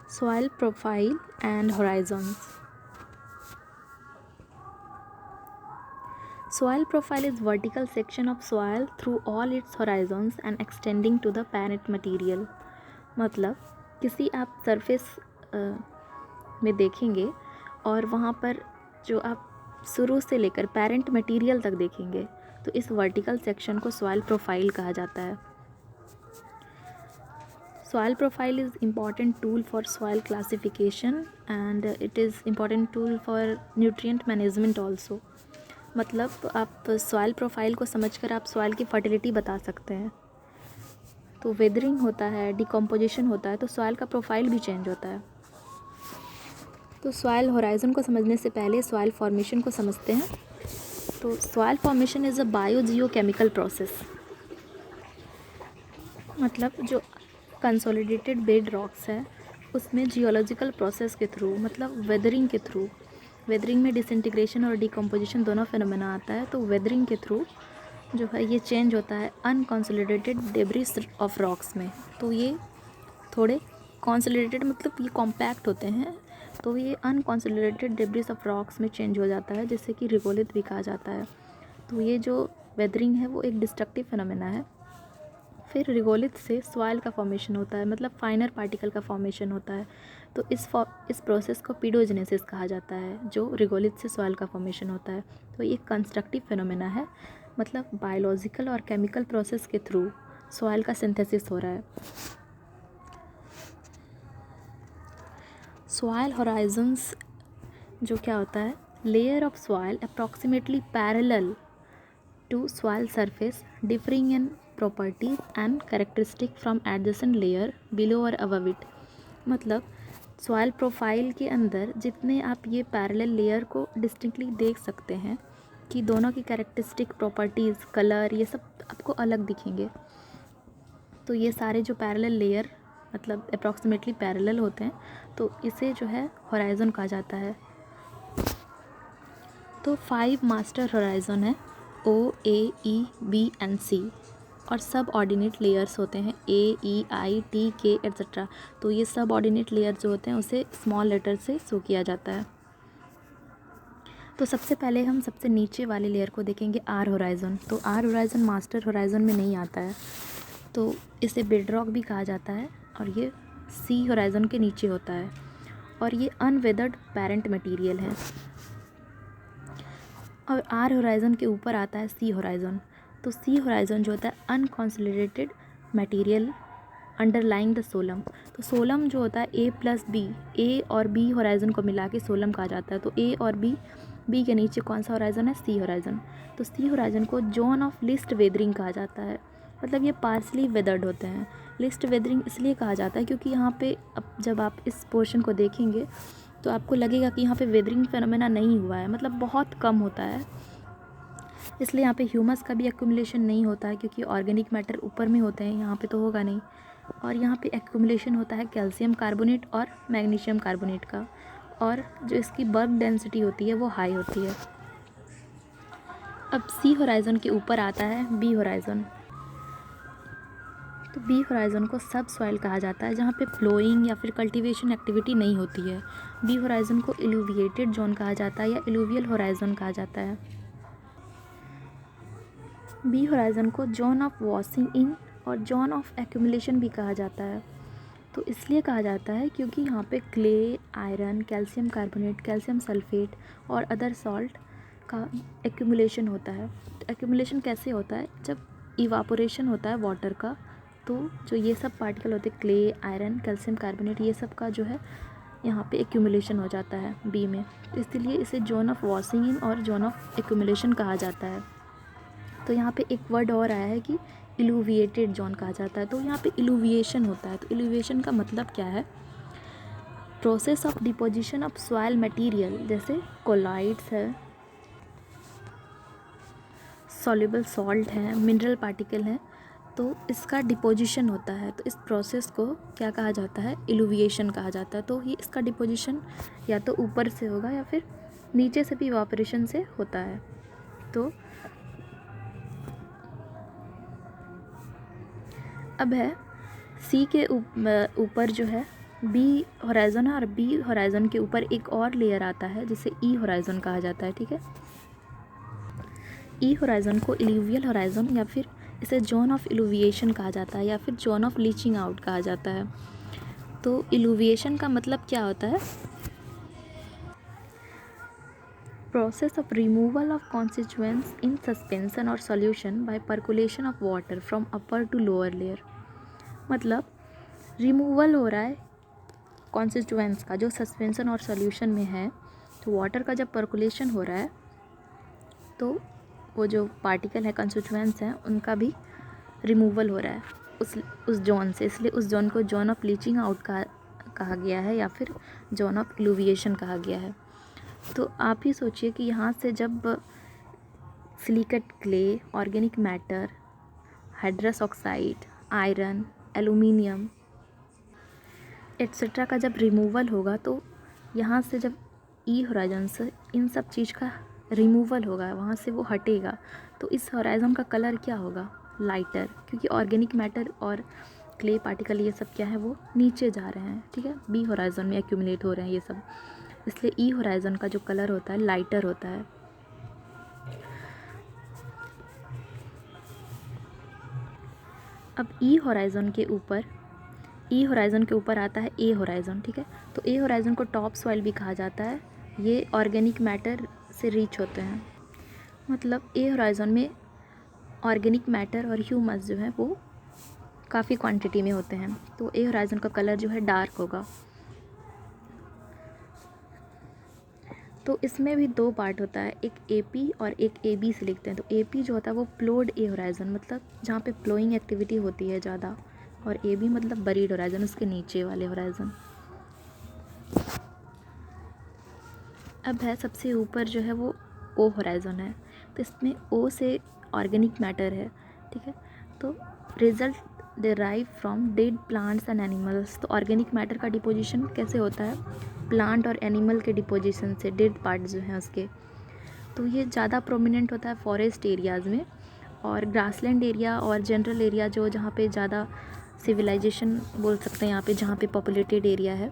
Soil profile and horizons. Soil profile is vertical section of soil through all its horizons and extending to the parent material. मतलब किसी आप surface में देखेंगे और वहाँ पर जो आप शुरू से लेकर पेरेंट मटेरियल तक देखेंगे तो इस वर्टिकल सेक्शन को सॉइल प्रोफाइल कहा जाता है. Soil profile is important tool for soil classification and it is important tool for nutrient management also. मतलब आप सॉइल प्रोफाइल को समझकर आप सॉइल की फर्टिलिटी बता सकते हैं. तो वेदरिंग होता है, डिकम्पोजिशन होता है, तो सॉइल का प्रोफाइल भी चेंज होता है. तो सॉइल होराइजन को समझने से पहले सॉइल फॉर्मेशन को समझते हैं. तो soil formation is a biogeochemical process. मतलब जो कंसोलिडेटेड बेड रॉक्स है उसमें जियोलॉजिकल प्रोसेस के थ्रू मतलब वेदरिंग के थ्रू, वेदरिंग में डिसइंटीग्रेशन और डिकम्पोजिशन दोनों फिनोमेना आता है. तो वेदरिंग के थ्रू जो है ये चेंज होता है अनकंसोलिडेटेड डेब्रिस ऑफ रॉक्स में. तो ये थोड़े कंसोलिडेटेड मतलब ये कॉम्पैक्ट होते हैं, तो ये अनकंसोलिडेटेड डेब्रिस ऑफ रॉक्स में चेंज हो जाता है, जिससे कि रिगोलिथ भी कहा जाता है. तो ये जो वेदरिंग है वो एक डिस्ट्रक्टिव फिनोमेना है. फिर रिगोलिथ से सॉइल का फॉर्मेशन होता है, मतलब फाइनर पार्टिकल का फॉर्मेशन होता है. तो इस प्रोसेस को पीडोजेनेसिस कहा जाता है, जो रिगोलिथ से सॉइल का फॉर्मेशन होता है. तो ये कंस्ट्रक्टिव फिनोमेना है, मतलब बायोलॉजिकल और केमिकल प्रोसेस के थ्रू सॉइल का सिंथेसिस हो रहा है. सॉइल होराइजन्स जो क्या होता है, layer of soil approximately parallel to soil surface differing in properties and characteristic from adjacent layer below or above it. मतलब सॉइल प्रोफाइल के अंदर जितने आप ये पैरेलल लेयर को डिस्टिंक्टली देख सकते हैं कि दोनों की कैरेक्टरिस्टिक प्रॉपर्टीज़, कलर, ये सब आपको अलग दिखेंगे. तो ये सारे जो पैरेलल लेयर मतलब अप्रॉक्सीमेटली पैरेलल होते हैं, तो इसे जो है होराइजन कहा जाता है. तो 5 मास्टर होराइजन है, O, A, E, B and C, और सब ऑर्डिनेट लेयर्स होते हैं A, E, I, T, K etcetera. तो ये सब ऑर्डिनेट लेयर जो होते हैं उसे स्मॉल लेटर से शो किया जाता है. तो सबसे पहले हम सबसे नीचे वाले लेयर को देखेंगे, आर होराइजन. तो आर होराइजन मास्टर होराइजन में नहीं आता है, तो इसे बेडरॉक भी कहा जाता है, और ये सी होराइजन के नीचे होता है, और ये अनवेदर्ड पेरेंट मटेरियल है. और आर होराइजन के ऊपर आता है सी होराइजन. तो सी होराइजन जो होता है अनकॉन्सोलिडेटेड मटेरियल अंडरलाइंग द सोलम. तो सोलम जो होता है ए प्लस बी, ए और बी होराइजन को मिला के सोलम कहा जाता है. तो ए और बी के नीचे कौन सा होराइजन है, सी होराइजन. तो सी होराइजन को जोन ऑफ लिस्ट वेदरिंग कहा जाता है, मतलब ये पार्सली वेदर्ड होते हैं. लिस्ट वेदरिंग इसलिए कहा जाता है क्योंकि यहाँ पे अब जब आप इस पोर्शन को देखेंगे तो आपको लगेगा कि यहाँ पे वेदरिंग फेनोमेना नहीं हुआ है, मतलब बहुत कम होता है. इसलिए यहाँ पे ह्यूमस का भी एक्यूमुलेशन नहीं होता है, क्योंकि ऑर्गेनिक मैटर ऊपर में होते हैं, यहाँ पे तो होगा नहीं. और यहाँ पे एक्यूमुलेशन होता है कैल्शियम कार्बोनेट और मैग्नीशियम कार्बोनेट का, और जो इसकी बल्क डेंसिटी होती है वो हाई होती है. अब सी होराइजन के ऊपर आता है बी होराइजन. तो बी होराइजन को सब सॉइल कहा जाता है जहाँ पे फ्लोइंग या फिर कल्टीवेशन एक्टिविटी नहीं होती है. बी होराइजन को इल्यूविएटेड जोन कहा जाता है या इल्यूवियल होराइजन कहा जाता है. बी होराइजन को जोन ऑफ वॉशिंग इन और जोन ऑफ एक्यूमुलेशन भी कहा जाता है. तो इसलिए कहा जाता है क्योंकि यहाँ पे clay, iron, calcium carbonate, calcium sulphate और अदर सॉल्ट का एक्यूमुलेशन होता है. तो एक्यूमुलेशन कैसे होता है, जब इवापोरेशन होता है वाटर का, तो जो ये सब पार्टिकल होते हैं क्ले, आयरन, कैल्शियम कार्बोनेट, ये सब का जो है यहाँ पे एक्यूमुलेशन हो जाता है बी में. तो इसलिए इसे जोन ऑफ वॉशिंग इन और जोन ऑफ एक्यूमुलेशन कहा जाता है. तो यहाँ पे एक वर्ड और आया है कि इल्यूविएटेड जोन कहा जाता है. तो यहाँ पे इल्यूविएशन होता है. तो इल्यूविएशन का मतलब क्या है, process of deposition of soil material, जैसे कोलाइड्स है, सॉल्युबल सॉल्ट है, मिनरल पार्टिकल है, तो इसका डिपोजिशन होता है. तो इस प्रोसेस को क्या कहा जाता है, इल्यूविएशन कहा जाता है. तो ये इसका डिपोजिशन या तो ऊपर से होगा या फिर नीचे से भी इवापोरेशन से होता है. तो अब है सी के ऊपर जो है बी होराइज़न है और बी होराइज़न के ऊपर एक और लेयर आता है जिसे ई होराइज़न कहा जाता है, ठीक है। ई होराइज़न को इल्यूवियल होराइज़न या फिर इसे जोन ऑफ इल्यूविएशन कहा जाता है या फिर जोन ऑफ लीचिंग आउट कहा जाता है। तो इल्यूविएशन का मतलब क्या होता है? Process of removal of constituents in suspension और solution by percolation of water from upper to lower layer. मतलब रिमूवल हो रहा है कॉन्स्टिट्यूएंट्स का जो सस्पेंशन और सॉल्यूशन में है, तो वाटर का जब परकुलेशन हो रहा है तो वो जो पार्टिकल है, कॉन्स्टिट्यूएंट्स हैं, उनका भी रिमूवल हो रहा है उस जोन से, इसलिए उस जोन को जोन ऑफ लीचिंग आउट कहा गया है या फिर जोन ऑफ इल्यूविएशन कहा गया है। तो आप ही सोचिए कि यहाँ से जब silicate clay, organic matter, hydrous oxide, iron, aluminium etcetera का जब रिमूवल होगा तो यहाँ से जब ई होराइज़न से इन सब चीज़ का रिमूवल होगा, वहाँ से वो हटेगा, तो इस होराइज़न का कलर क्या होगा? लाइटर, क्योंकि ऑर्गेनिक मैटर और क्ले पार्टिकल ये सब क्या है, वो नीचे जा रहे हैं, ठीक है, बी होराइज़न में एक्यूमुलेट हो रहे हैं ये सब, इसलिए ई होराइज़न का जो कलर होता है लाइटर होता है। अब ई होराइज़न के ऊपर आता है ए होराइज़न, ठीक है। तो ए होराइज़न को टॉप सॉइल भी कहा जाता है, ये ऑर्गेनिक मैटर से रीच होते हैं। मतलब ए होराइज़न में ऑर्गेनिक मैटर और ह्यूमस जो है वो काफ़ी क्वांटिटी में होते हैं, तो ए होराइज़न का कलर जो है डार्क होगा। तो इसमें भी दो पार्ट होता है, एक एपी और एक एबी से लिखते हैं। तो एपी जो होता है वो प्लोड ए होराइज़न, मतलब जहाँ पे प्लोइंग एक्टिविटी होती है ज़्यादा, और एबी मतलब बरीड होराइज़न, उसके नीचे वाले होराइज़न। अब है सबसे ऊपर जो है वो ओ होराइज़न है, तो इसमें ओ से ऑर्गेनिक मैटर है, ठीक है। तो result derive from dead plants and animals. तो ऑर्गेनिक मैटर का डिपोजिशन कैसे होता है? प्लांट और एनिमल के डिपोजिशन से, डेड पार्ट जो हैं उसके। तो ये ज़्यादा प्रोमिनेंट होता है फॉरेस्ट एरियाज़ में, और ग्रासलैंड एरिया और जनरल एरिया जो जहाँ पे ज़्यादा सिविलाइजेशन बोल सकते हैं, यहाँ पे जहाँ पे पॉपुलेटेड एरिया है,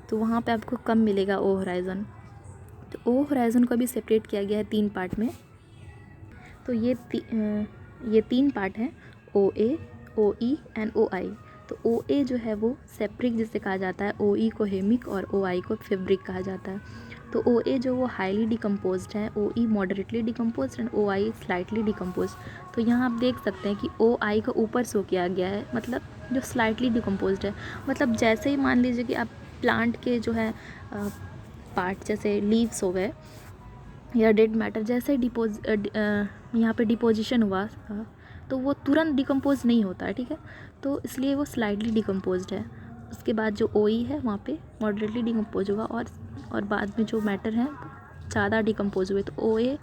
तो वहाँ पे आपको कम मिलेगा ओ होराइज़न। तो ओ होराइज़न को भी सेपरेट किया गया है 3 पार्ट में। तो ये 3 पार्ट हैं, ओ ए, ओ ई एंड ओ आई। तो ओ ए जो है वो सेप्रिक जिसे कहा जाता है, ओ ई को हेमिक और ओ आई को फेब्रिक कहा जाता है। तो ओ ए जो वो हाईली डिकम्पोज्ड है, O E moderately decomposed and O I slightly decomposed. तो यहाँ आप देख सकते हैं कि ओ आई को ऊपर शो किया गया है, मतलब जो स्लाइटली डिकम्पोज्ड है, मतलब जैसे ही मान लीजिए कि आप प्लांट के जो है पार्ट जैसे लीव्स हो गए या डेड मैटर जैसे यहाँ पे डिपोजिशन हुआ तो वो तुरंत डिकम्पोज नहीं होता है, ठीक है। तो इसलिए वो स्लाइडली डिकम्पोज्ड है। उसके बाद जो ओ ई है वहाँ पे मॉडरेटली डिकम्पोज होगा, और बाद में जो मैटर है ज़्यादा डिकम्पोज हुए, तो ओ ए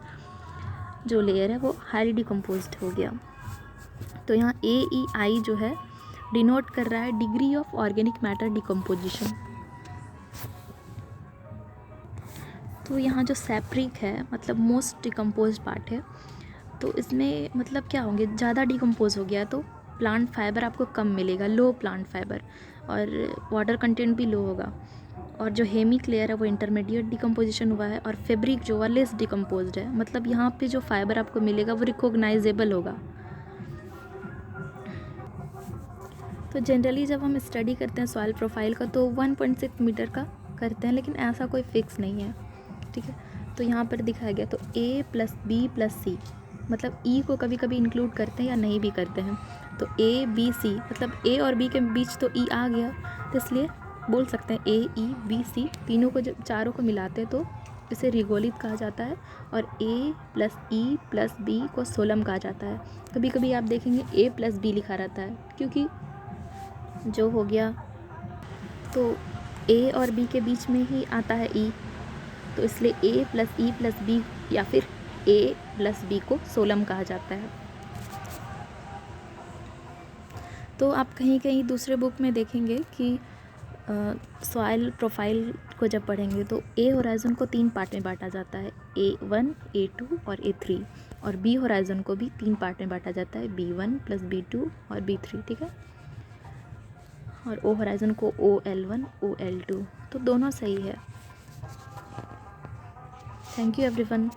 जो लेयर है वो हाईली डिकम्पोज्ड हो गया। तो यहाँ ए ई आई जो है डिनोट कर रहा है degree of organic matter decomposition. तो यहाँ जो सेप्रिक है मतलब मोस्ट डिकम्पोज पार्ट है, तो इसमें मतलब क्या होंगे, ज़्यादा डिकम्पोज हो गया तो प्लांट फाइबर आपको कम मिलेगा, लो प्लांट फाइबर, और वाटर कंटेंट भी लो होगा। और जो हेमिक लेयर है वो इंटरमीडिएट डिकम्पोजिशन हुआ है, और फैब्रिक जो हुआ लेस डिकम्पोज्ड है, मतलब यहाँ पे जो फाइबर आपको मिलेगा वो रिकॉग्नाइजेबल होगा। तो जनरली जब हम स्टडी करते हैं सॉइल प्रोफाइल का तो 1.6 मीटर का करते हैं, लेकिन ऐसा कोई फिक्स नहीं है, ठीक है। तो यहाँ पर दिखाया गया, तो A + B + C, मतलब E को कभी कभी इंक्लूड करते हैं या नहीं भी करते हैं। तो A B C मतलब A और B के बीच तो E आ गया, तो इसलिए बोल सकते हैं A E B C, तीनों को जब चारों को मिलाते हैं तो इसे रिगोलित कहा जाता है, और A + E + B को सोलम कहा जाता है। कभी कभी आप देखेंगे A + B लिखा रहता है, क्योंकि जो हो गया तो A और B के बीच में ही आता है E, तो इसलिए A + E + B या फिर A + B को सोलम कहा जाता है। तो आप कहीं कहीं दूसरे बुक में देखेंगे कि सॉइल प्रोफाइल को जब पढ़ेंगे तो ए होराइज़न को 3 पार्ट में बांटा जाता है, A1, A2 और A3, और बी होराइज़न को भी 3 पार्ट में बांटा जाता है, B1 + B2 और B3, ठीक है। और ओ होराइज़न को OL1 OL2, तो दोनों सही है। Thank you everyone.